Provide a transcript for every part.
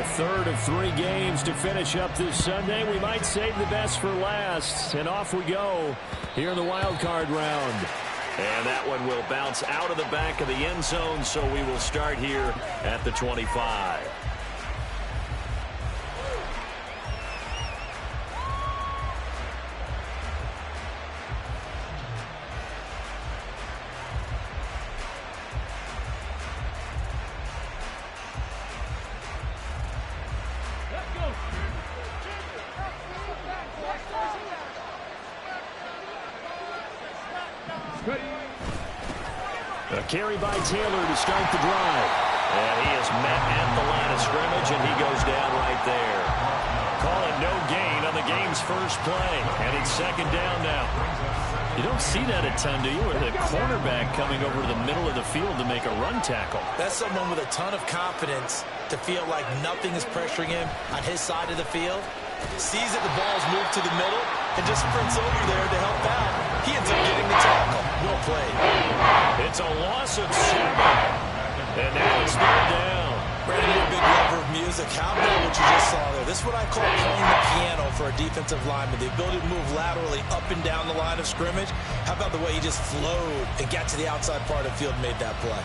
The third of 3 games to finish up this Sunday. We might save the best for last. And off we go here in the wild card round. And that one will bounce out of the back of the end zone, so we will start here at the 25. A carry by Taylor to start the drive. And he is met at the line of scrimmage, and he goes down right there. Call it no gain on the game's first play. And it's second down now. You don't see that a ton, do you? With a cornerback coming over to the middle of the field to make a run tackle. That's someone with a ton of confidence to feel like nothing is pressuring him on his side of the field. Sees that the ball's moved to the middle and just sprints over there to help out. He ends up getting the tackle. Well played. It's a loss of 7. And now it's third down. Brandon, you're a big lover of music. How about what you just saw there? This is what I call playing the piano for a defensive lineman. The ability to move laterally up and down the line of scrimmage. How about the way he just flowed and got to the outside part of the field and made that play?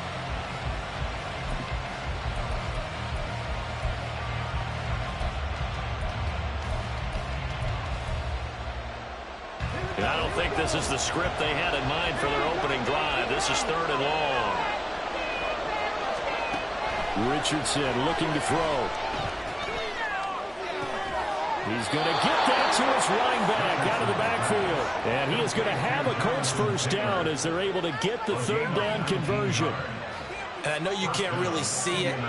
I don't think this is the script they had in mind for their opening drive. This is third and long. Richardson looking to throw. He's going to get that to his running back out of the backfield. And he is going to have a Colts first down as they're able to get the third down conversion. And I know you can't really see it,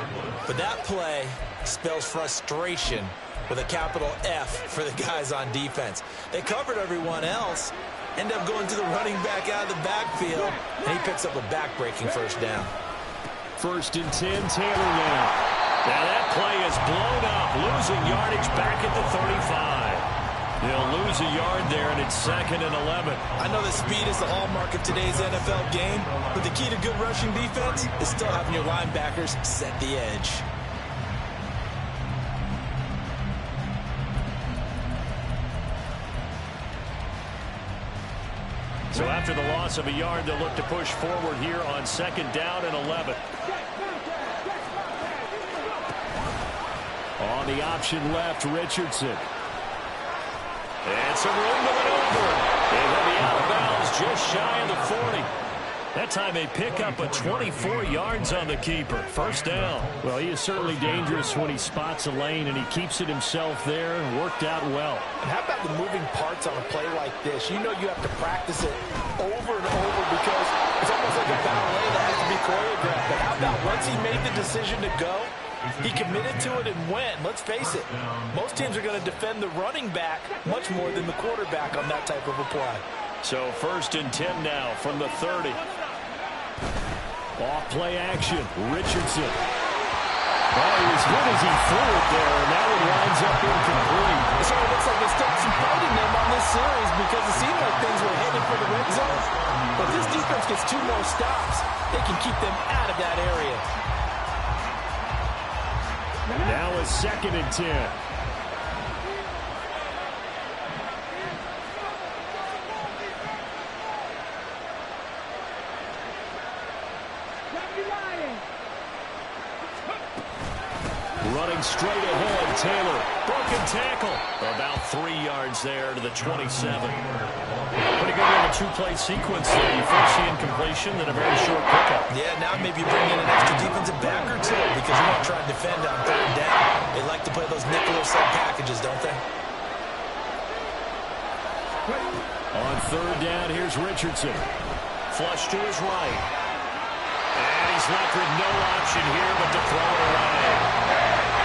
but that play spells frustration with a capital F for the guys on defense. They covered everyone else, end up going to the running back out of the backfield, and he picks up a back-breaking first down. First and 10, Taylor now. Now that play is blown up, losing yardage back at the 35. They'll lose a yard there, and it's second and 11. I know that speed is the hallmark of today's NFL game, but the key to good rushing defense is still having your linebackers set the edge. So after the loss of a yard, they'll look to push forward here on second down and 11. On the option left, Richardson. And some room to maneuver. And he'll be out of bounds just shy of the 40. That time they pick up a 24 yards on the keeper. First down. Well, he is certainly dangerous when he spots a lane, and he keeps it himself there. Worked out well. And how about the moving parts on a play like this? You know you have to practice it over and over because it's almost like a ballet that has to be choreographed. But how about once he made the decision to go, he committed to it and went. Let's face it, most teams are going to defend the running back much more than the quarterback on that type of a play. So first and 10 now from the 30. Off play action, Richardson. Oh, he was good as he threw it there, and that one winds up incomplete. So it looks like there's still some fight in them on this series because it seemed like things were headed for the red zone. But if this defense gets 2 more stops, they can keep them out of that area. Now a second and 10. Running straight ahead, Taylor. Broken tackle. About 3 yards there to the 27. Pretty good little 2-play sequence there. You first see incompletion, then a very short pickup. Yeah, now maybe you bring in an extra defensive back or 2 because you want to try and defend on third down. They like to play those nickel or sub packages, don't they? On third down, here's Richardson. Flush to his right. And he's left with no option here but to throw it away.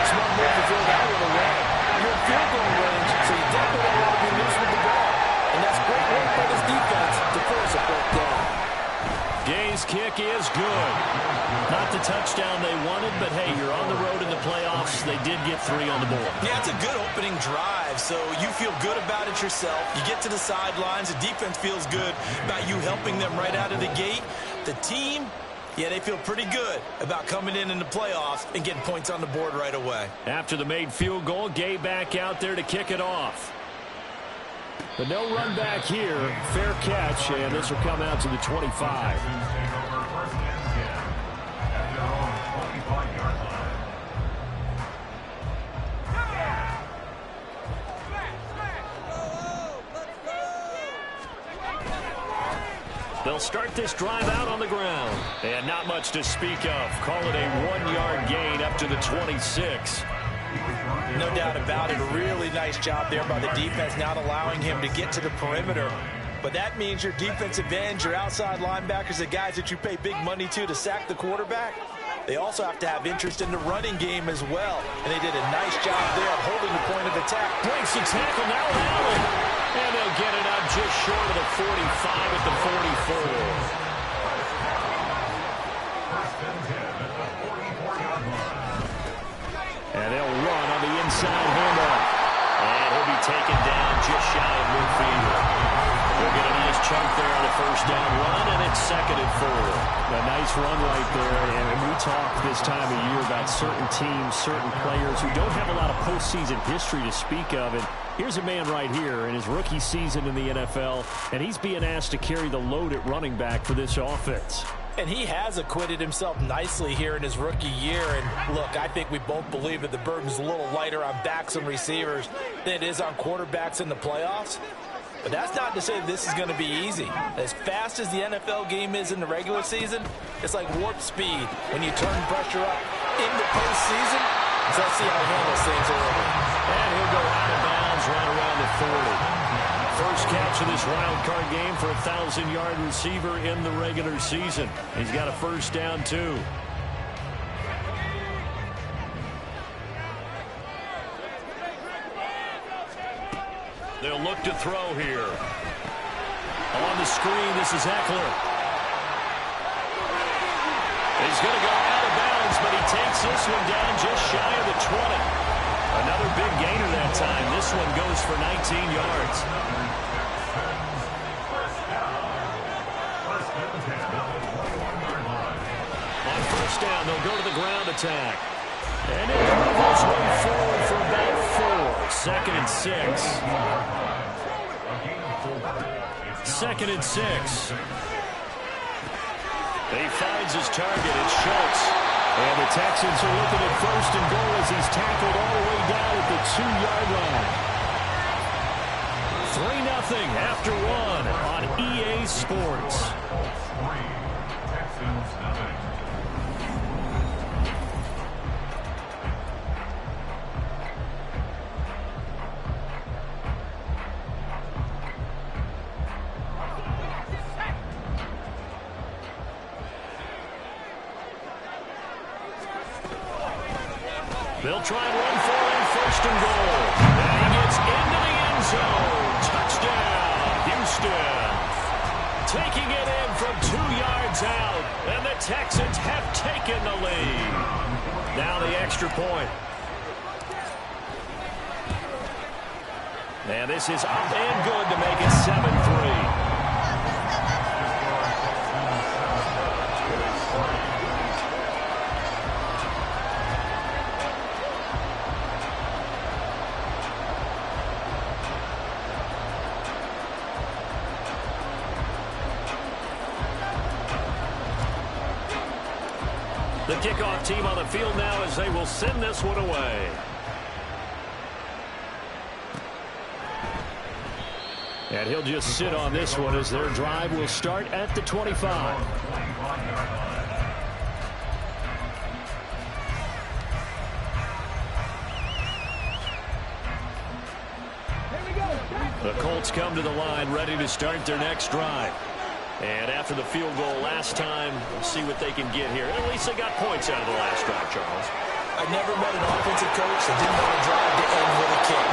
Smart move to throw that one away. You're in field goal range, so you definitely don't want to be loose with the ball. And that's great work by this defense to force a fourth down. Gay's kick is good. Not the touchdown they wanted, but hey, you're on the road in the playoffs. They did get 3 on the board. Yeah, it's a good opening drive, so you feel good about it yourself. You get to the sidelines. The defense feels good about you helping them right out of the gate. The team Yeah, they feel pretty good about coming in the playoffs and getting points on the board right away. After the made field goal, Gay back out there to kick it off. But no run back here. Fair catch, and this will come out to the 25. They'll start this drive out on the ground. And not much to speak of. Call it a 1-yard gain up to the 26. No doubt about it. A really nice job there by the defense, not allowing him to get to the perimeter. But that means your defensive ends, your outside linebackers, the guys that you pay big money to sack the quarterback, they also have to have interest in the running game as well. And they did a nice job there of holding the point of attack. Breaks the tackle now, Allen. And they'll get it up just short of the 45 at the 44. And they'll run on the inside handoff. And he'll be taken down just shy of midfield. They'll get a nice chunk there on the first down run, and it's 2nd and 4. A nice run right there. And we talk this time of year about certain teams, certain players who don't have a lot of postseason history to speak of. And here's a man right here in his rookie season in the NFL, and he's being asked to carry the load at running back for this offense. And he has acquitted himself nicely here in his rookie year. And look, I think we both believe that the burden's a little lighter on backs and receivers than it is on quarterbacks in the playoffs. But that's not to say that this is going to be easy. As fast as the NFL game is in the regular season, it's like warp speed when you turn pressure up in the postseason. So let's see how he handles things early. And he'll go out of bounds right around the 40. First catch of this wild card game for a 1,000-yard receiver in the regular season. He's got a first down, too. They'll look to throw here. On the screen, this is Eckler. He's going to go out of bounds, but he takes this one down just shy of the 20. Another big gainer that time. This one goes for 19 yards. On first down, they'll go to the ground attack. And it dribbles one forward for about 4. 2nd and 6. 2nd and 6. He finds his target. It's Schultz. And the Texans are looking at 1st and goal as he's tackled all the way down at the 2-yard line. 3-0 after 1 on EA Sports. They'll try and run for it, 1st and goal. And he gets into the end zone. Touchdown, Houston. Taking it in from 2 yards out. And the Texans have taken the lead. Now the extra point. And this is up and good to make it 7-3. The kickoff team on the field now as they will send this one away. And he'll just sit on this one as their drive will start at the 25. The Colts come to the line ready to start their next drive. And after the field goal last time, we'll see what they can get here. At least they got points out of the last drive, Charles. I've never met an offensive coach that didn't want to drive to end with a kick.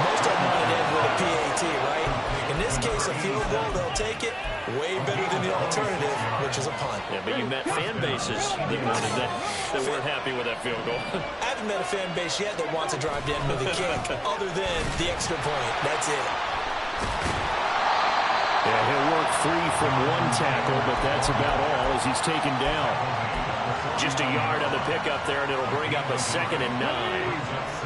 Most of them want to end with a PAT, right? In this case, a field goal, they'll take it. Way better than the alternative, which is a punt. Yeah, but you met fan bases that weren't happy with that field goal. I haven't met a fan base yet that wants to drive to end with a kick, other than the extra point. That's it. Yeah, he'll work free from one tackle, but that's about all as he's taken down. Just a yard on the pickup there, and it'll bring up a 2nd and 9.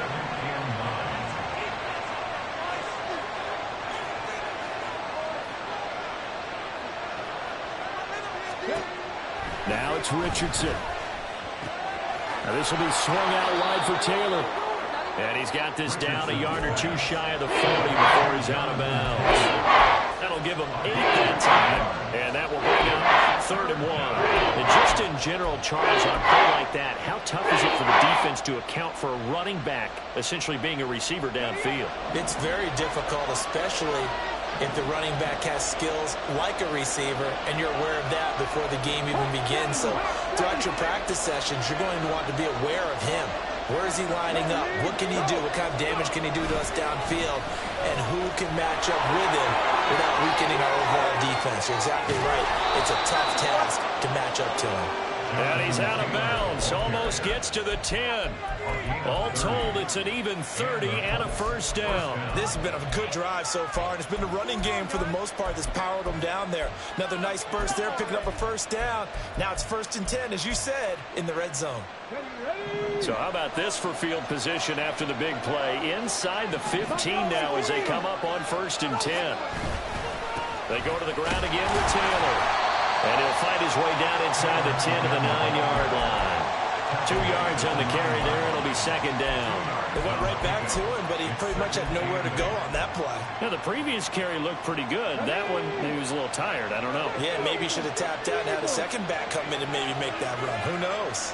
Now it's Richardson. Now this will be swung out wide for Taylor. And he's got this down a yard or two shy of the 40 before he's out of bounds. That'll give him 8 that time. And that will bring up 3rd and 1. And just in general, Charles, on a play like that, how tough is it for the defense to account for a running back essentially being a receiver downfield? It's very difficult, especially if the running back has skills like a receiver, and you're aware of that before the game even begins. So throughout your practice sessions, you're going to want to be aware of him. Where is he lining up? What can he do? What kind of damage can he do to us downfield? And who can match up with him without weakening our overall defense? You're exactly right. It's a tough task to match up to him. And he's out of bounds. Almost gets to the 10. All told, it's an even 30 and a 1st down. This has been a good drive so far, and it's been a running game for the most part that's powered them down there. Another nice burst there, picking up a 1st down. Now it's 1st and 10, as you said, in the red zone. So how about this for field position after the big play? Inside the 15 now as they come up on 1st and 10. They go to the ground again with Taylor. And he'll find his way down inside the 10 to the 9-yard line. 2 yards on the carry there. It'll be 2nd down. They went right back to him, but he pretty much had nowhere to go on that play. Now, the previous carry looked pretty good. That one, he was a little tired. I don't know. Yeah, maybe he should have tapped out and had a second back come in and maybe make that run. Who knows?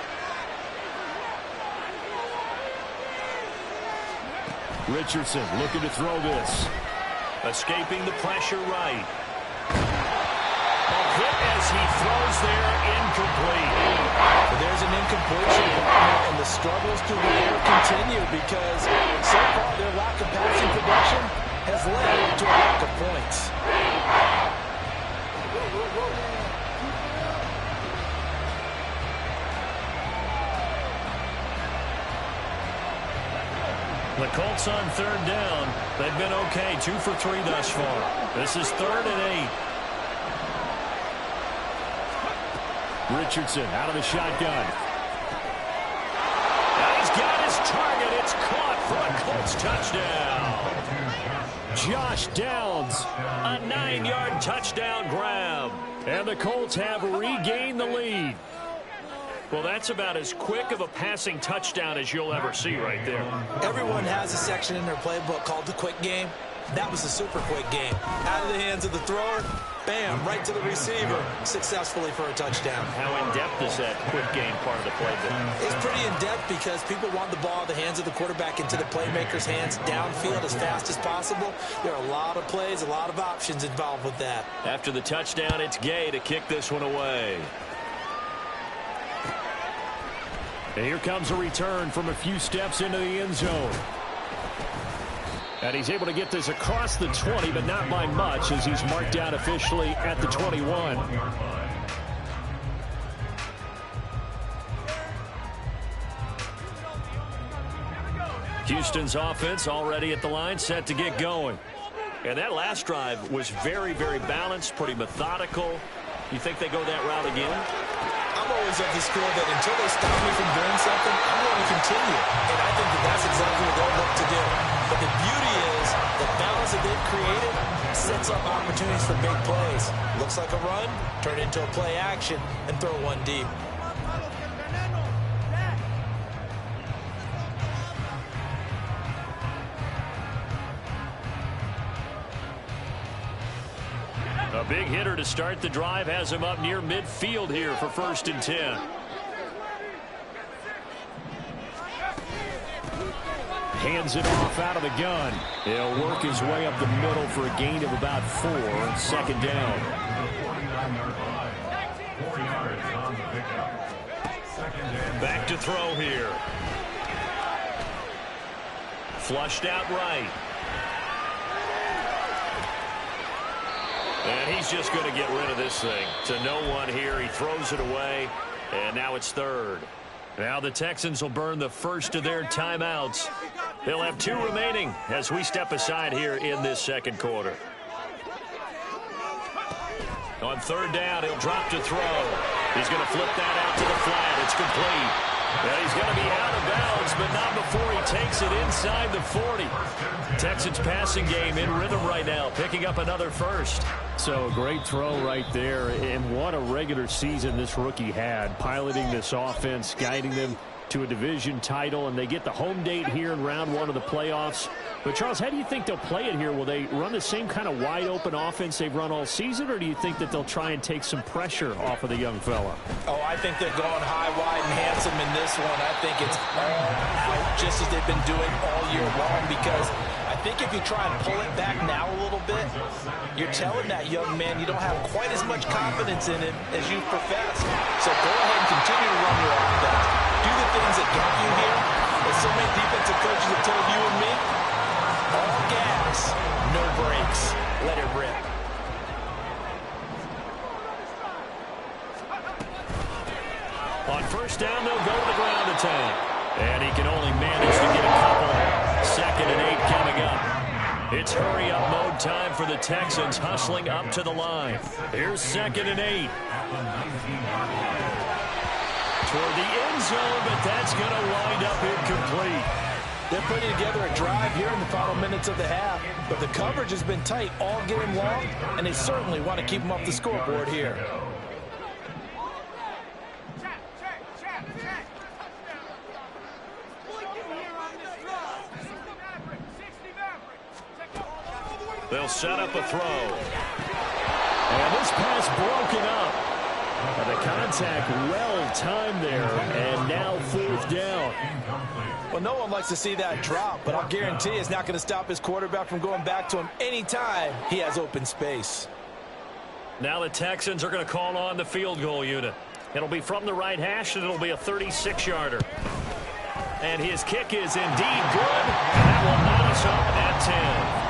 Richardson looking to throw this. Escaping the pressure right. Hit as he throws there, incomplete. But there's an incompletion, and the struggles through the air continue because so far their lack of passing production has led to a lack of points. The Colts on 3rd down. They've been okay, 2 for 3 thus far. This is 3rd and 8. Richardson out of the shotgun. And he's got his target. It's caught for a Colts touchdown. Josh Downs, a 9-yard touchdown grab. And the Colts have regained the lead. Well, that's about as quick of a passing touchdown as you'll ever see right there. Everyone has a section in their playbook called the quick game. That was a super quick game. Out of the hands of the thrower, bam, right to the receiver, successfully for a touchdown. How in-depth is that quick game part of the playbook? It's pretty in-depth because people want the ball in the hands of the quarterback into the playmaker's hands downfield as fast as possible. There are a lot of plays, a lot of options involved with that. After the touchdown, it's Gay to kick this one away. And here comes a return from a few steps into the end zone. And he's able to get this across the 20, but not by much as he's marked down officially at the 21. Houston's offense already at the line, set to get going. And that last drive was very, very balanced, pretty methodical. You think they go that route again? I'm always of the school that until they stop me from doing something, I'm going to continue. And I think that that's exactly what they'll look to do. But the beauty is the balance that they've created sets up opportunities for big plays. Looks like a run, turn it into a play action, and throw one deep. A big hitter to start the drive has him up near midfield here for 1st and 10. Hands it off out of the gun. He'll work his way up the middle for a gain of about 4 and 2nd down. Back to throw here. Flushed out right. And he's just going to get rid of this thing. To no one here. He throws it away. And now it's 3rd. Now the Texans will burn the first of their timeouts. They'll have 2 remaining as we step aside here in this 2nd quarter. On third down, he'll drop to throw. He's going to flip that out to the flat. It's complete. And he's going to be out of bounds, but not before he takes it inside the 40. Texans passing game in rhythm right now, picking up another first. So, great throw right there, and what a regular season this rookie had, piloting this offense, guiding them to a division title, and they get the home date here in round one of the playoffs. But, Charles, how do you think they'll play it here? Will they run the same kind of wide-open offense they've run all season, or do you think that they'll try and take some pressure off of the young fella? Oh, I think they're going high, wide, and handsome in this one. I think it's all out, just as they've been doing all year long, because I think if you try and pull it back now a little bit, you're telling that young man you don't have quite as much confidence in him as you profess. So go ahead and continue to run your offense. Do the things that get you here. As so many defensive coaches have told you and me, all gas, no brakes. Let it rip. On first down, they'll go to the ground attack. And he can only manage to get a couple. 2nd and 8 coming up. It's hurry-up mode time for the Texans, hustling up to the line. Here's 2nd and 8. Toward the end zone, but that's going to wind up incomplete. They're putting together a drive here in the final minutes of the half, but the coverage has been tight all game long, and they certainly want to keep them off the scoreboard here. They'll set up a throw. And this pass broken up. And the contact well-timed there, and now 4th down. Well, no one likes to see that drop, but I'll guarantee it's not going to stop his quarterback from going back to him anytime he has open space. Now the Texans are going to call on the field goal unit. It'll be from the right hash, and it'll be a 36-yarder. And his kick is indeed good, and that will knock us up at 10.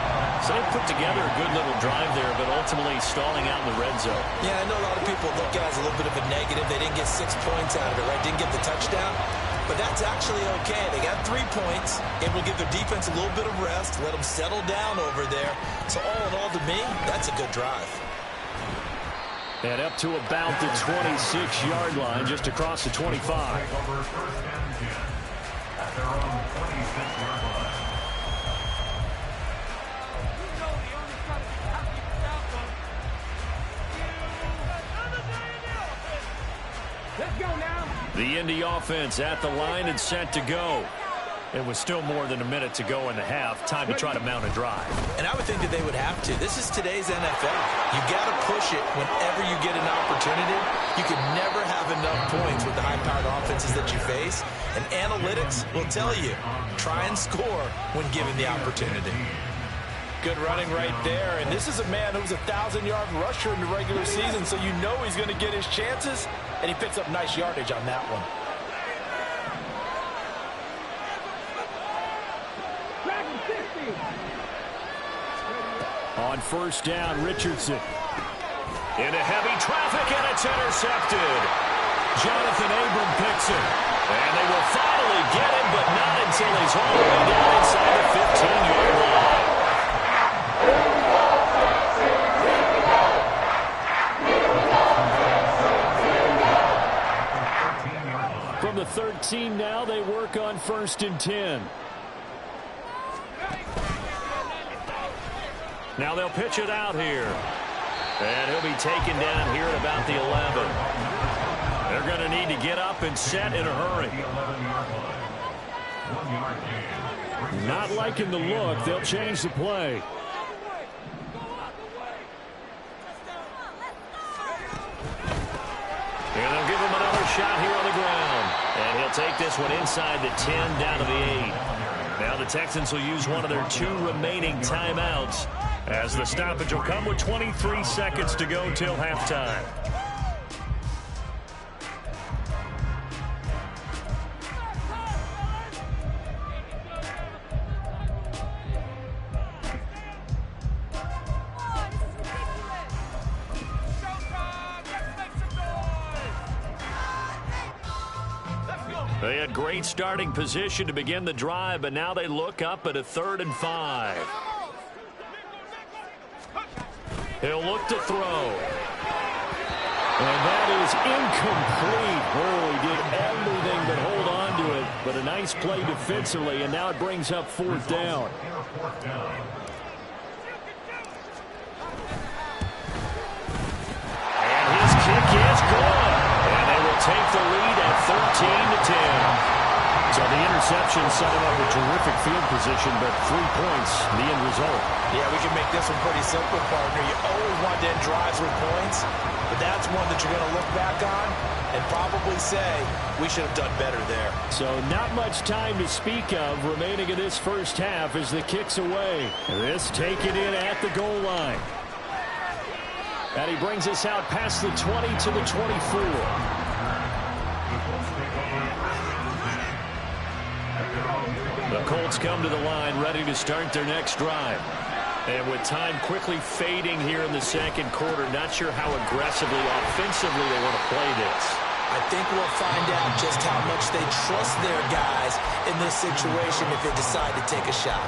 So they put together a good little drive there, but ultimately stalling out in the red zone. Yeah, I know a lot of people look at it as a little bit of a negative. They didn't get 6 points out of it, right? Didn't get the touchdown. But that's actually okay. They got 3 points. It will give their defense a little bit of rest, let them settle down over there. So all in all, to me, that's a good drive. And up to about the 26-yard line, just across the 25. The Indy offense at the line and set to go. It was still more than a minute to go in the half. Time to try to mount a drive. And I would think that they would have to. This is today's NFL. You got to push it whenever you get an opportunity. You can never have enough points with the high-powered offenses that you face. And analytics will tell you, try and score when given the opportunity. Good running right there. And this is a man who was a 1,000-yard rusher in the regular season, so you know he's going to get his chances. And he picks up nice yardage on that one. On first down, Richardson. Into heavy traffic, and it's intercepted. Jonathan Abram picks it. And they will finally get him, but not until he's all the way down inside the 15-yard line. From the 13 now, they work on 1st and 10. Now they'll pitch it out here. And he'll be taken down here at about the 11. They're going to need to get up and set in a hurry. Not liking the look. They'll change the play. And they'll give him another shot here on the ground. And he'll take this one inside the 10 down to the 8. Now the Texans will use one of their 2 remaining timeouts, as the stoppage will come with 23 seconds to go till halftime. They had great starting position to begin the drive, but now they look up at a 3rd and 5. He'll look to throw. And that is incomplete. Oh, he did everything but hold on to it. But a nice play defensively, and now it brings up 4th down. And his kick is good. And they will take the lead at 13-10. So the interception set him up with terrific field position, but 3 points, the end result. Yeah, we can make this one pretty simple, partner. You always want to end drives with points, but that's one that you're going to look back on and probably say, we should have done better there. So not much time to speak of remaining in this first half as the kick's away. This taken in at the goal line. And he brings us out past the 20 to the 24. The Colts come to the line ready to start their next drive. And with time quickly fading here in the second quarter, not sure how aggressively, offensively they want to play this. I think we'll find out just how much they trust their guys in this situation if they decide to take a shot.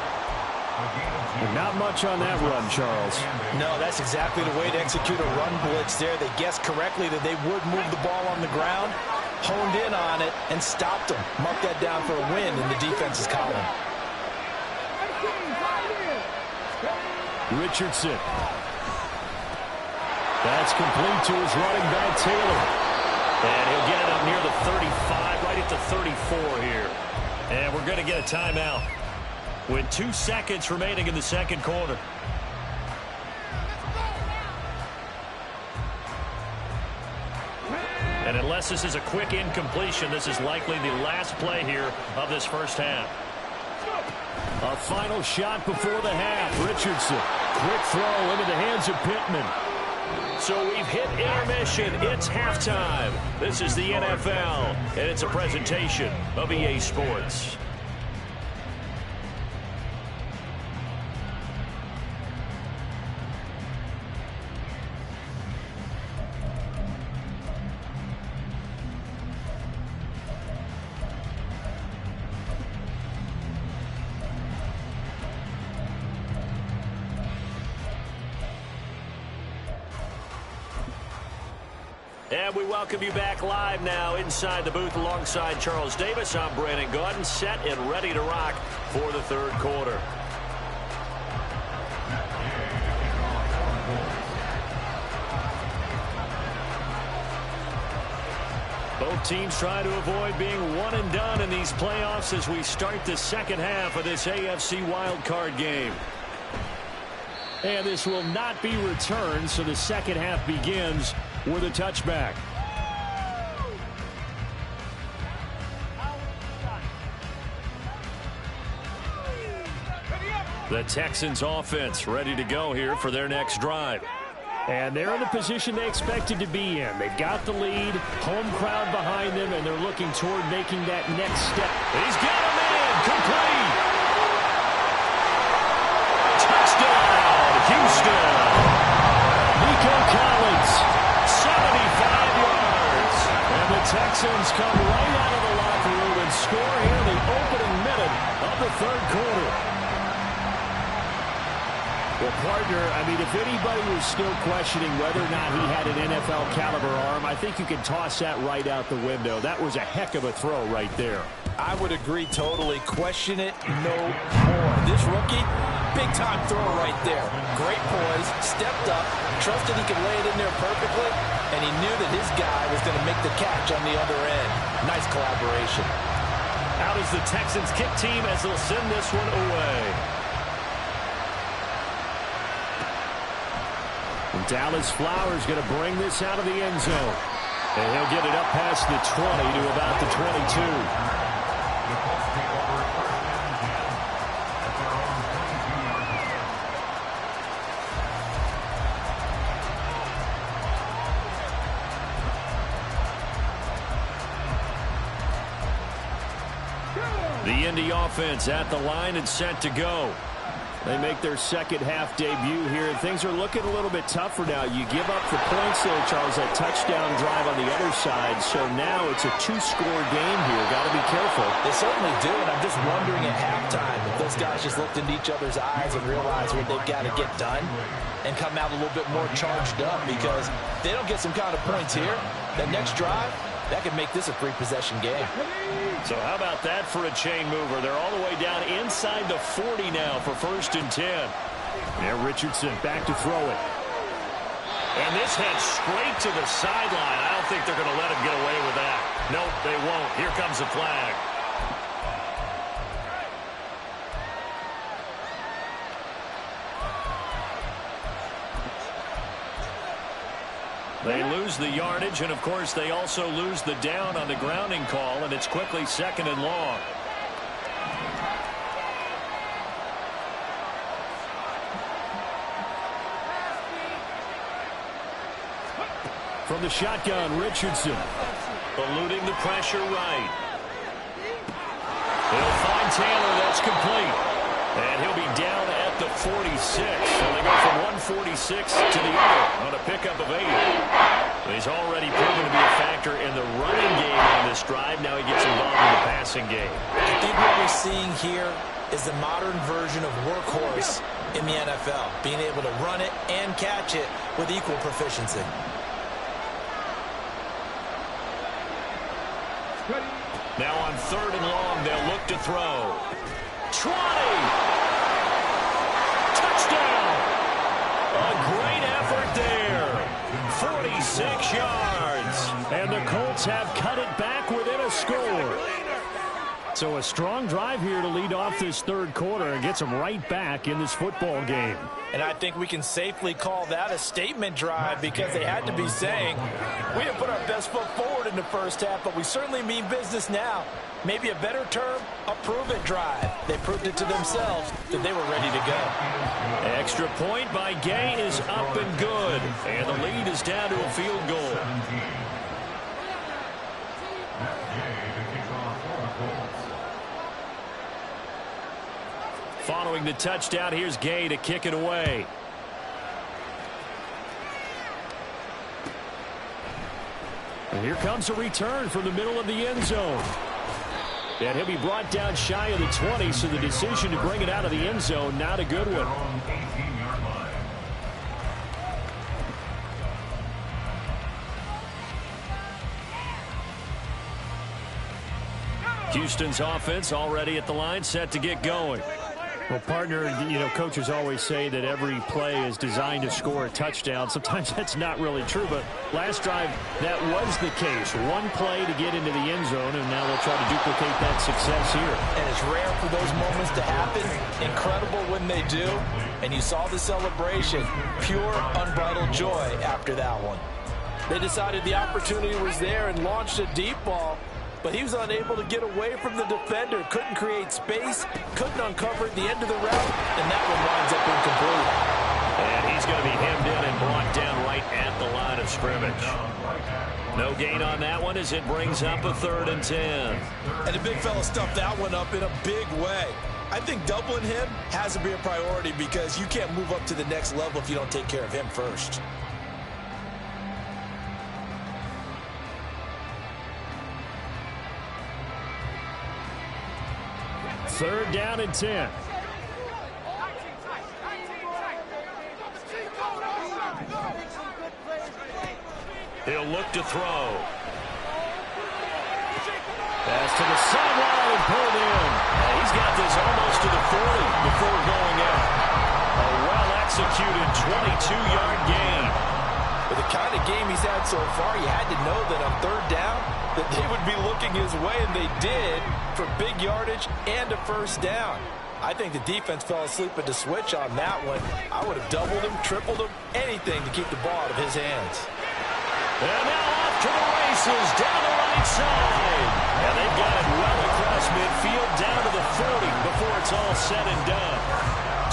Not much on that run, Charles. No, that's exactly the way to execute a run blitz there. They guessed correctly that they would move the ball on the ground, honed in on it, and stopped them. Mark that down for a win in the defense's column. Richardson. That's complete to his running back, Taylor. And he'll get it up near the 35, right at the 34 here. And we're going to get a timeout with 2 seconds remaining in the second quarter. And unless this is a quick incompletion, this is likely the last play here of this first half. A final shot before the half. Richardson, quick throw into the hands of Pittman. So we've hit intermission. It's halftime. This is the NFL, and it's a presentation of EA Sports. And we welcome you back live now inside the booth alongside Charles Davis. I'm Brandon Gaudin, set and ready to rock for the third quarter. Both teams try to avoid being one and done in these playoffs as we start the second half of this AFC wildcard game. And this will not be returned, so the second half begins with a touchback. The Texans offense ready to go here for their next drive. And they're in the position they expected to be in. They've got the lead, home crowd behind them, and they're looking toward making that next step. He's got him in, complete. Touchdown, Houston. Nico Collins, 75 yards. And the Texans come right out of the locker room and score here in the opening minute of the third quarter. Well, partner, I mean, if anybody was still questioning whether or not he had an NFL caliber arm, I think you can toss that right out the window. That was a heck of a throw right there. I would agree totally. Question it no more. This rookie, big-time throw right there. Great poise, stepped up, trusted he could lay it in there perfectly, and he knew that his guy was going to make the catch on the other end. Nice collaboration. Out is the Texans kick team as they'll send this one away. Dallas Flowers going to bring this out of the end zone. And he'll get it up past the 20 to about the 22. The Indy offense at the line and set to go. They make their second half debut here, and things are looking a little bit tougher now. You give up the points there, Charles, that touchdown drive on the other side. So now it's a two-score game here. Got to be careful. They certainly do, and I'm just wondering at halftime if those guys just looked into each other's eyes and realized what they've got to get done. and come out a little bit more charged up, because if they don't get some kind of points here, that next drive, that could make this a 3-possession game. So how about that for a chain mover? They're all the way down inside the 40 now for 1st and 10. Yeah, Richardson back to throw it. And this heads straight to the sideline. I don't think they're going to let him get away with that. Nope, they won't. Here comes the flag. They lose the yardage, and of course they also lose the down on the grounding call, and it's quickly 2nd and long. From the shotgun, Richardson. Eluding the pressure right. He'll find Taylor. That's complete. And he'll be down at the 46. So they go from 146 to the other on a pickup of 8. He's already proven to be a factor in the running game on this drive. Now he gets involved in the passing game. I think what we're seeing here is the modern version of workhorse in the NFL, being able to run it and catch it with equal proficiency. Now on 3rd and long, they'll look to throw. 20! Touchdown! A great effort there. 46 yards. And the Colts have cut it back within a score. So a strong drive here to lead off this 3rd quarter and gets them right back in this football game. And I think we can safely call that a statement drive, because they had to be saying, we didn't put our best foot forward in the first half, but we certainly mean business now. Maybe a better term, a prove-it drive. They proved it to themselves that they were ready to go. Extra point by Gay is up and good. And the lead is down to a field goal. Following the touchdown, here's Gay to kick it away. And here comes a return from the middle of the end zone. And he'll be brought down shy of the 20, so the decision to bring it out of the end zone, not a good one. Houston's offense already at the line, set to get going. Well, partner, you know, coaches always say that every play is designed to score a touchdown. Sometimes that's not really true, but last drive, that was the case. One play to get into the end zone, and now they'll try to duplicate that success here. And it's rare for those moments to happen. Incredible when they do. And you saw the celebration. Pure, unbridled joy after that one. They decided the opportunity was there and launched a deep ball, but he was unable to get away from the defender. Couldn't create space, couldn't uncover the end of the route, and that one winds up incomplete. And he's going to be hemmed in and brought down right at the line of scrimmage. No gain on that one as it brings up a 3rd and 10. And the big fella stuffed that one up in a big way. I think doubling him has to be a priority, because you can't move up to the next level if you don't take care of him first. Third down and 10. He'll look to throw. Pass to the sideline and pulled in. He's got this almost to the 40 before going out. A well-executed 22-yard gain. With the kind of game he's had so far, you had to know that on 3rd down that they would be looking his way, and they did, for big yardage and a 1st down. I think the defense fell asleep at the switch on that one. I would have doubled him, tripled him, anything to keep the ball out of his hands. And now off to the races down the right side. And they've got it well across midfield down to the 40 before it's all said and done.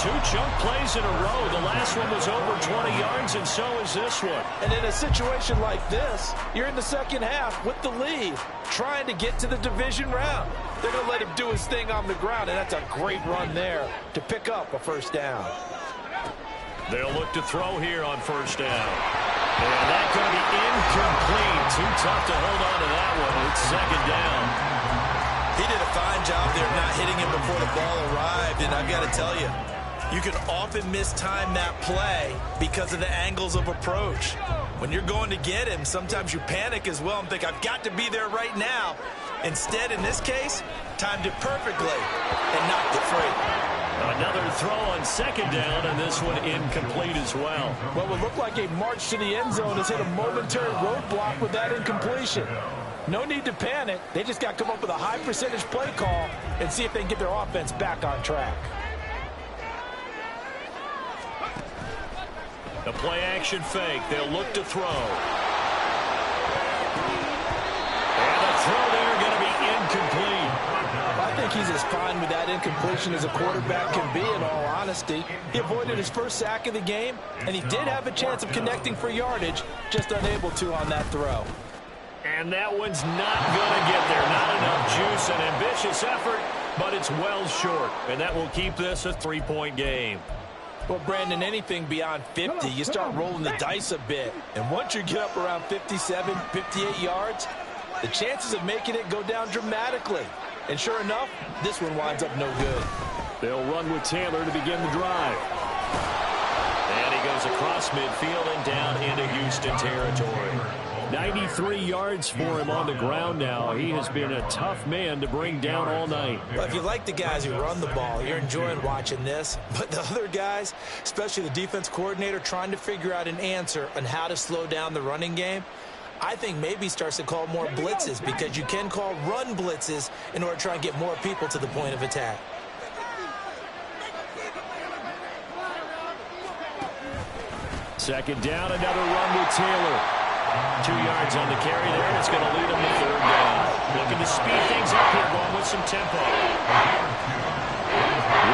2 chunk plays in a row. The last one was over 20 yards, and so is this one. And in a situation like this, you're in the second half with the lead, trying to get to the division round. They're going to let him do his thing on the ground, and that's a great run there to pick up a 1st down. They'll look to throw here on 1st down. And that's going to be incomplete. Too tough to hold on to that one. It's 2nd down. He did a fine job there not hitting him before the ball arrived, and I've got to tell you, You can often mistime that play because of the angles of approach. When you're going to get him, sometimes you panic as well and think, I've got to be there right now. Instead, in this case, timed it perfectly and knocked it free. Another throw on second down, and this one incomplete as well. What would look like a march to the end zone has hit a momentary roadblock with that incompletion. No need to panic. They just got to come up with a high percentage play call and see if they can get their offense back on track. The play-action fake. They'll look to throw. And the throw there going to be incomplete. I think he's as fine with that incompletion as a quarterback can be, in all honesty. He avoided his first sack of the game, and he did have a chance of connecting for yardage, just unable to on that throw. And that one's not going to get there. Not enough juice, an ambitious effort, but it's well short. And that will keep this a 3-point game. Well, Brandon, anything beyond 50, you start rolling the dice a bit. And once you get up around 57, 58 yards, the chances of making it go down dramatically. And sure enough, this one winds up no good. They'll run with Taylor to begin the drive. And he goes across midfield and down into Houston territory. 93 yards for him on the ground now. He has been a tough man to bring down all night. Well, if you like the guys who run the ball, you're enjoying watching this. But the other guys, especially the defense coordinator, trying to figure out an answer on how to slow down the running game, I think maybe starts to call more blitzes, because you can call run blitzes in order to try and get more people to the point of attack. Second down, another run with Taylor. 2 yards on the carry there, and it's going to lead him to third down. Looking to speed things up here, going with some tempo.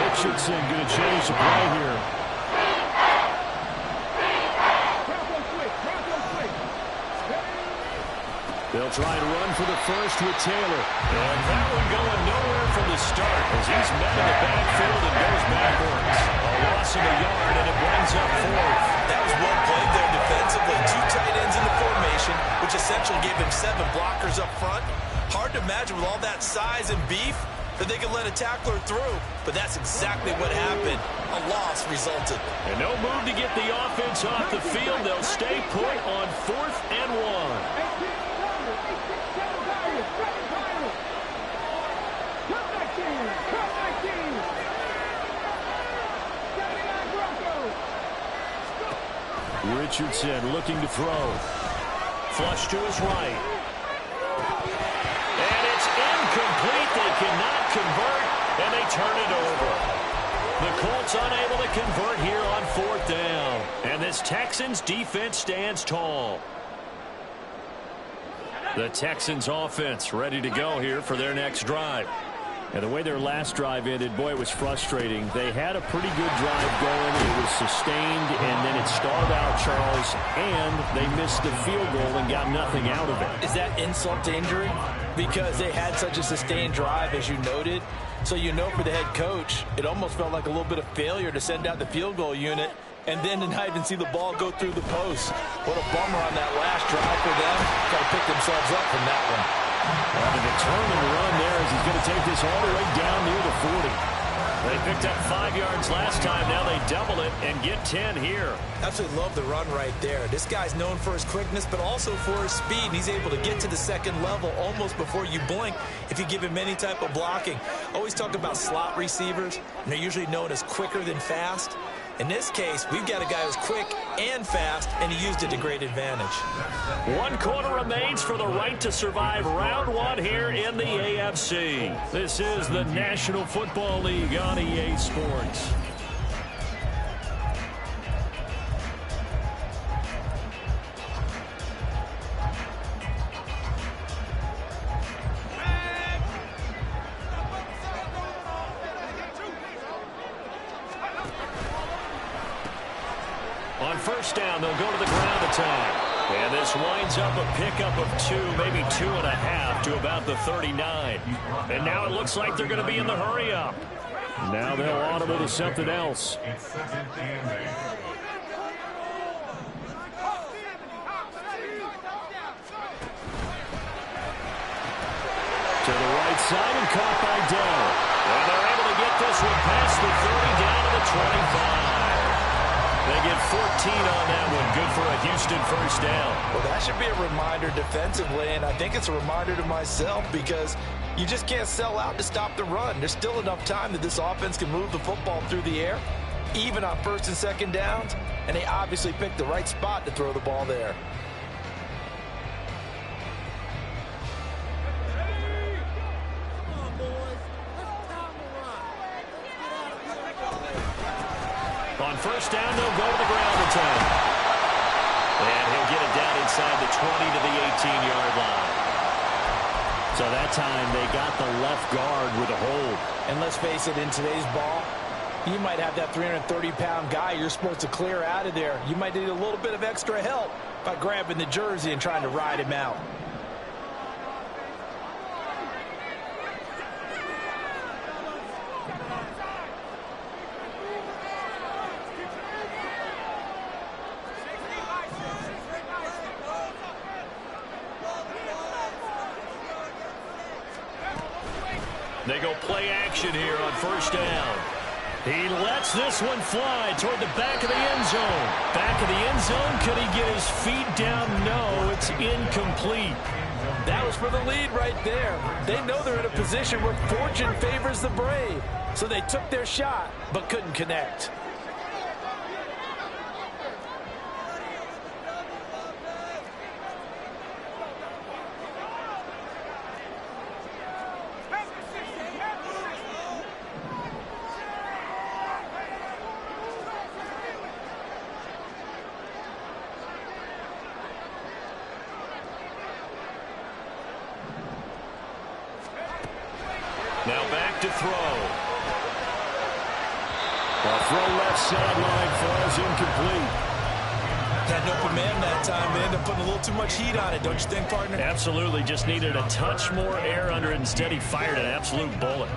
Richardson going to change the play here. They'll try and run for the first with Taylor. And that one going nowhere from the start as he's met in the backfield and goes backwards. A loss of a yard, and it brings up fourth. That was well played there defensively. 2 tight ends in the formation, which essentially gave him 7 blockers up front. Hard to imagine with all that size and beef that they could let a tackler through, but that's exactly what happened. A loss resulted. And no move to get the offense off the field. They'll stay put on 4th and 1. Richardson looking to throw. Flush to his right. And it's incomplete. They cannot convert, and they turn it over. The Colts unable to convert here on 4th down. And this Texans defense stands tall. The Texans offense ready to go here for their next drive. And the way their last drive ended, boy, it was frustrating. They had a pretty good drive going. It was sustained, and then it stalled out, Charles, and they missed the field goal and got nothing out of it. Is that insult to injury? Because they had such a sustained drive, as you noted. So you know, for the head coach, it almost felt like a little bit of failure to send out the field goal unit and then to not even see the ball go through the post. What a bummer on that last drive for them. Got to pick themselves up from that one. Well, a determined run there as he's going to take this all the way down near the 40. They picked up 5 yards last time. Now they double it and get 10 here. Absolutely love the run right there. This guy's known for his quickness, but also for his speed. And he's able to get to the second level almost before you blink if you give him any type of blocking. Always talk about slot receivers, and they're usually known as quicker than fast. In this case, we've got a guy who's quick and fast, and he used it to great advantage. 1 quarter remains for the right to survive round 1 here in the AFC. This is the National Football League on EA Sports. On first down, they'll go to the ground attack. And this winds up a pickup of 2, maybe 2.5 to about the 39. And now it looks like they're going to be in the hurry up. Now they'll audible to something else. To the right side and caught by Dell. And they're able to get this one past the 30 down to the 25. on that one. Good for a Houston first down. Well, that should be a reminder defensively, and I think it's a reminder to myself because you just can't sell out to stop the run. There's still enough time that this offense can move the football through the air, even on first and second downs, and they obviously picked the right spot to throw the ball there. On first down, they'll go to the ground attack. And he'll get it down inside the 20 to the 18-yard line. So that time they got the left guard with a hold. And let's face it, in today's ball, you might have that 330-pound guy you're supposed to clear out of there. You might need a little bit of extra help by grabbing the jersey and trying to ride him out. They go play action here on first down. He lets this one fly toward the back of the end zone. Back of the end zone. Could he get his feet down? No, it's incomplete. That was for the lead right there. They know they're in a position where fortune favors the brave. So they took their shot, but couldn't connect. Now back to throw. A throw left sideline falls incomplete. Had an open man that time. They ended up putting a little too much heat on it, don't you think, partner? Absolutely. Just needed a touch more air under it. Instead, he fired an absolute bullet.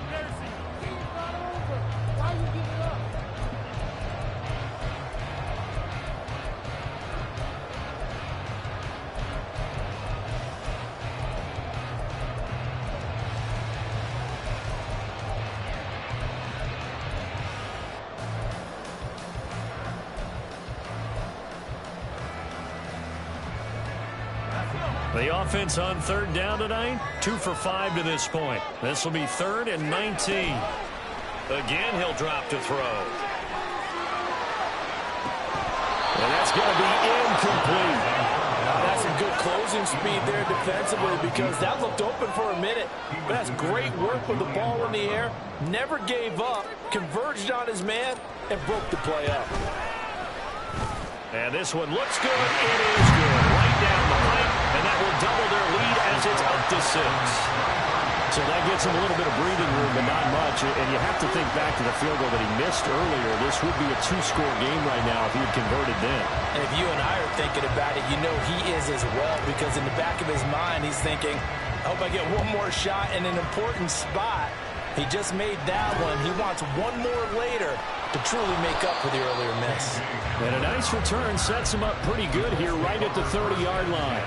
The offense on third down tonight, 2 for 5 to this point. This will be 3rd and 19. Again, he'll drop to throw. And that's going to be incomplete. Now, that's some good closing speed there defensively because that looked open for a minute. But that's great work with the ball in the air. Never gave up, converged on his man, and broke the play up. And this one looks good. It is good. Right down the pipe, and that will double their lead as it's up to 6. So that gets him a little bit of breathing room, but not much. And you have to think back to the field goal that he missed earlier. This would be a 2-score game right now if he had converted then. And if you and I are thinking about it, you know he is as well, because in the back of his mind, he's thinking, I hope I get one more shot in an important spot. He just made that one. He wants one more later to truly make up for the earlier miss. And a nice return sets him up pretty good here right at the 30-yard line.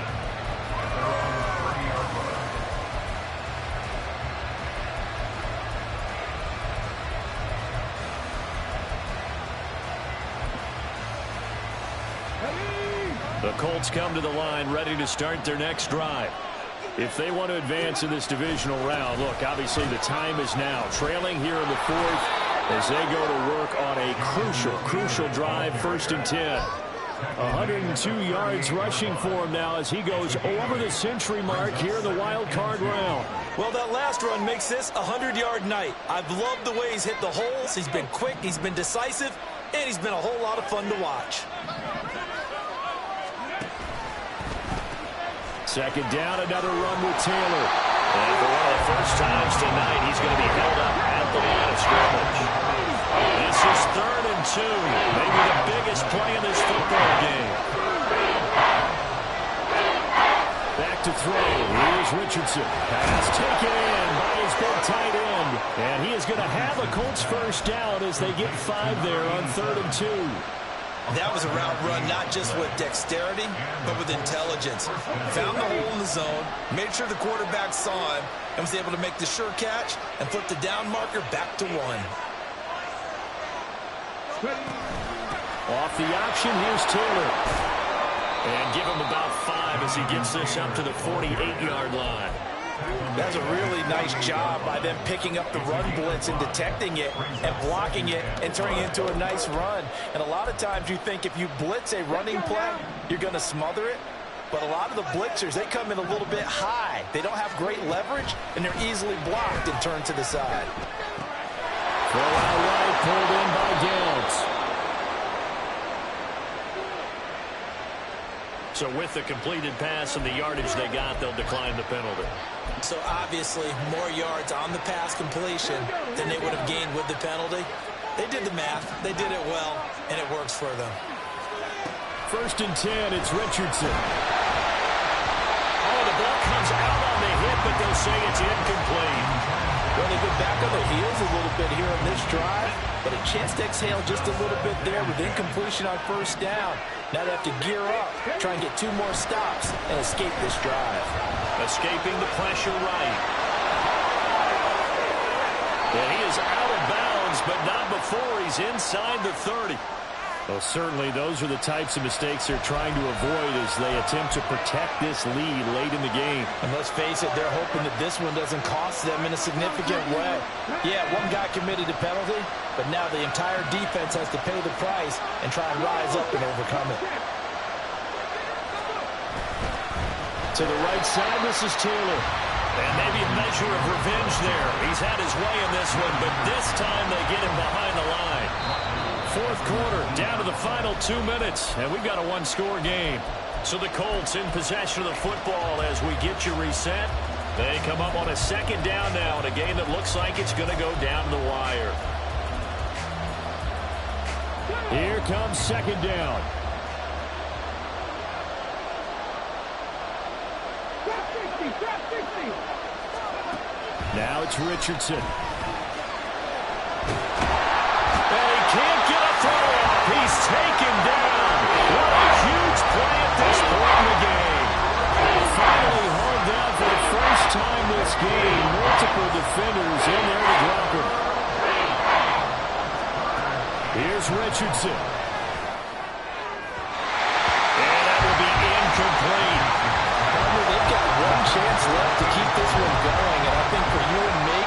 The Colts come to the line ready to start their next drive. If they want to advance in this divisional round, look, obviously the time is now. Trailing here in the 4th as they go to work on a crucial drive, 1st and 10. 102 yards rushing for him now as he goes over the century mark here in the wild card round. Well, that last run makes this a 100-yard night. I've loved the way he's hit the holes. He's been quick, he's been decisive, and he's been a whole lot of fun to watch. 2nd down, another run with Taylor. And for one of the first times tonight, he's going to be held up at the line of scrimmage. This is 3rd and 2. Maybe the biggest play in this football game. Back to throw. Here's Richardson. Pass taken in by his big tight end. And he is going to have a Colts first down as they get 5 there on 3rd and 2. That was a route run not just with dexterity, but with intelligence. Found the hole in the zone, made sure the quarterback saw him, and was able to make the sure catch and flip the down marker back to 1. Off the option, here's Taylor. And give him about 5 as he gets this up to the 48-yard line. That's a really nice job by them picking up the run blitz and detecting it and blocking it and turning it into a nice run. And a lot of times you think if you blitz a running play, you're going to smother it. But a lot of the blitzers, they come in a little bit high. They don't have great leverage, and they're easily blocked and turned to the side. Throw out right, pulled in by Downs. So with the completed pass and the yardage they got, they'll decline the penalty. So obviously more yards on the pass completion than they would have gained with the penalty. They did the math. They did it well, and it works for them. 1st and 10, it's Richardson. Oh, the ball comes out on the hit, but they'll say it's incomplete. Well, they've been back on their heels a little bit here on this drive, but a chance to exhale just a little bit there with incompletion on 1st down. Now they have to gear up, try and get 2 more stops, and escape this drive. Escaping the pressure right. And he is out of bounds, but not before he's inside the 30. Well, certainly those are the types of mistakes they're trying to avoid as they attempt to protect this lead late in the game. And let's face it, they're hoping that this one doesn't cost them in a significant way. Yeah, one guy committed a penalty, but now the entire defense has to pay the price and try and rise up and overcome it. To the right side, this is Taylor. And maybe a measure of revenge there. He's had his way in this one, but this time they get him behind the line. 4th quarter, down to the final 2 minutes, and we've got a 1-score game. So the Colts in possession of the football as we get you reset. They come up on a 2nd down now in a game that looks like it's going to go down to the wire. Here comes 2nd down. Now it's Richardson. And he can't get a throw off. He's taken down. What a huge play at this point in the game. Finally hauled down for the first time this game. Multiple defenders in there to drop him. Here's Richardson. And that will be incomplete. They've got one chance left to keep this one going, and I think for you and me,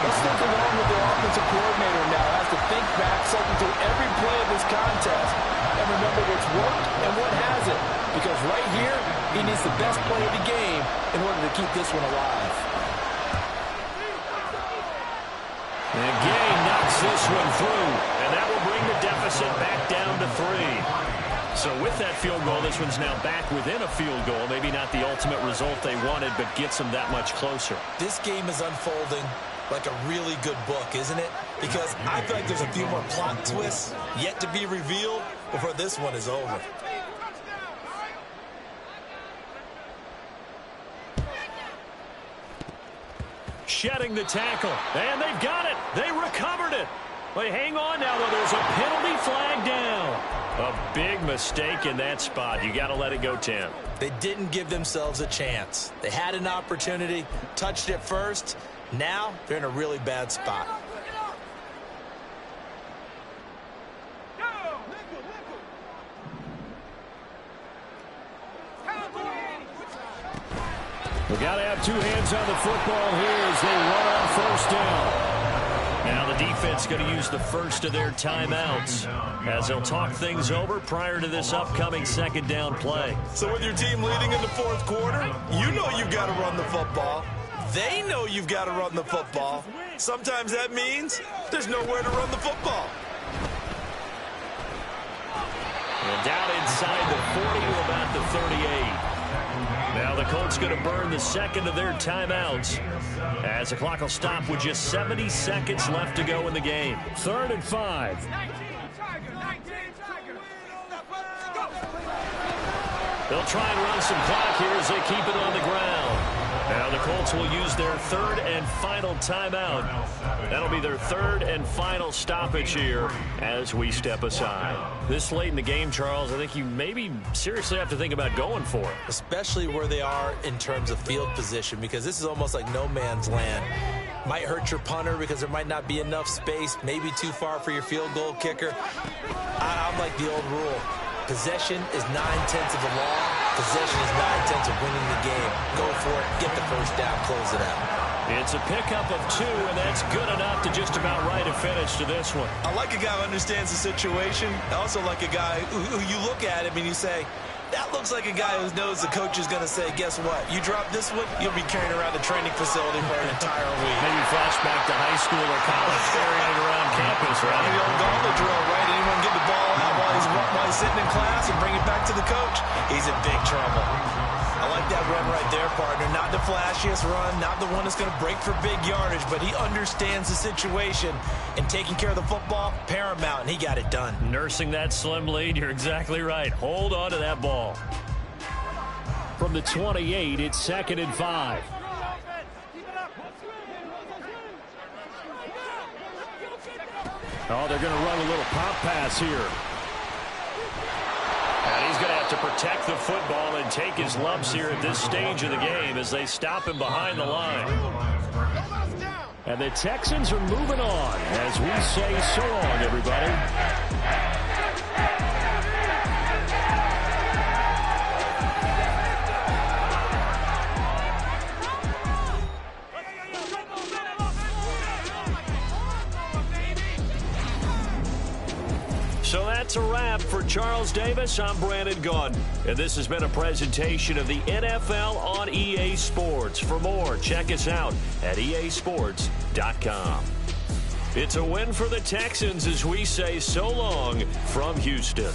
let's think along with the offensive coordinator now as to think back, cycle through every play of this contest, and remember what's worked and what hasn't. Because right here, he needs the best play of the game in order to keep this one alive. And Gay knocks this one through, and that will bring the deficit back down to 3. So with that field goal, this one's now back within a field goal. Maybe not the ultimate result they wanted, but gets them that much closer. This game is unfolding like a really good book, isn't it? Because I feel like there's a few more plot twists yet to be revealed before this one is over. Shedding the tackle, and they've got it. They recovered it. They hang on now, though. There's a penalty flag down. A big mistake in that spot. You got to let it go, Tim. They didn't give themselves a chance. They had an opportunity, touched it first. Now they're in a really bad spot. We got to have 2 hands on the football here as they run on 1st down. Now the defense going to use the first of their timeouts as they'll talk things over prior to this upcoming 2nd down play. So with your team leading in the 4th quarter, you know you've got to run the football. They know you've got to run the football. Sometimes that means there's nowhere to run the football. And down inside the 40 to about the 38. Now the Colts going to burn the 2nd of their timeouts as the clock will stop with just 70 seconds left to go in the game. 3rd and 5. They'll try and run some clock here as they keep it on the ground. Now the Colts will use their 3rd and final timeout. That'll be their 3rd and final stoppage here as we step aside. This late in the game, Charles, I think you maybe seriously have to think about going for it. Especially where they are in terms of field position, because this is almost like no man's land. Might hurt your punter because there might not be enough space, maybe too far for your field goal kicker. I'm like the old rule. Possession is 9/10 of the law. Possession is 9/10 of winning the game. Go for it. Get the first down. Close it out. It's a pickup of 2, and that's good enough to just about write a finish to this one. I like a guy who understands the situation. I also like a guy who you look at him and you say, that looks like a guy who knows the coach is going to say, guess what? You drop this one, you'll be carrying around the training facility for an entire week. Maybe flashback to high school or college, carrying it around campus, right? The old gauntlet drill, right? Anyone get the ball out while he's sitting in class and bring it back to the coach? He's in big trouble. I like that run right there, partner. Not the flashiest run, not the one that's going to break for big yardage, but he understands the situation, and taking care of the football, paramount, and he got it done. Nursing that slim lead, you're exactly right. Hold on to that ball. From the 28, it's 2nd and 5. Oh, they're going to run a little pop pass here. And he's going to have to protect the football and take his lumps here at this stage of the game as they stop him behind the line. And the Texans are moving on as we say so long, everybody. So that's a wrap for Charles Davis. I'm Brandon Gaudin, and this has been a presentation of the NFL on EA Sports. For more, check us out at easports.com. It's a win for the Texans as we say so long from Houston.